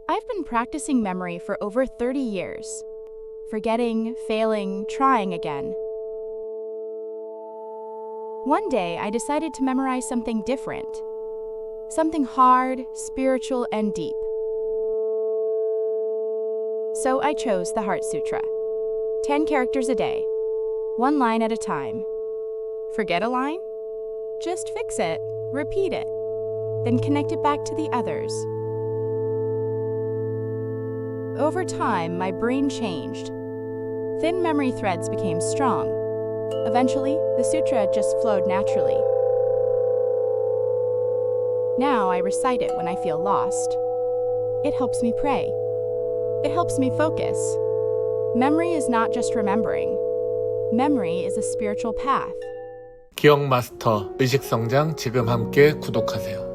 I've been practicing memory for over 30 years. Forgetting, failing, trying again. One day, I decided to memorize something different. Something hard, spiritual, and deep. So I chose the Heart Sutra. 10 characters a day. One line at a time. Forget a line? Just fix it, repeat it, then connect it back to the others. Over time, my brain changed. Thin memory threads became strong. Eventually, the sutra just flowed naturally. Now I recite it when I feel lost. It helps me pray. It helps me focus. Memory is not just remembering. Memory is a spiritual path. 기억 마스터 의식성장 지금 함께 구독하세요.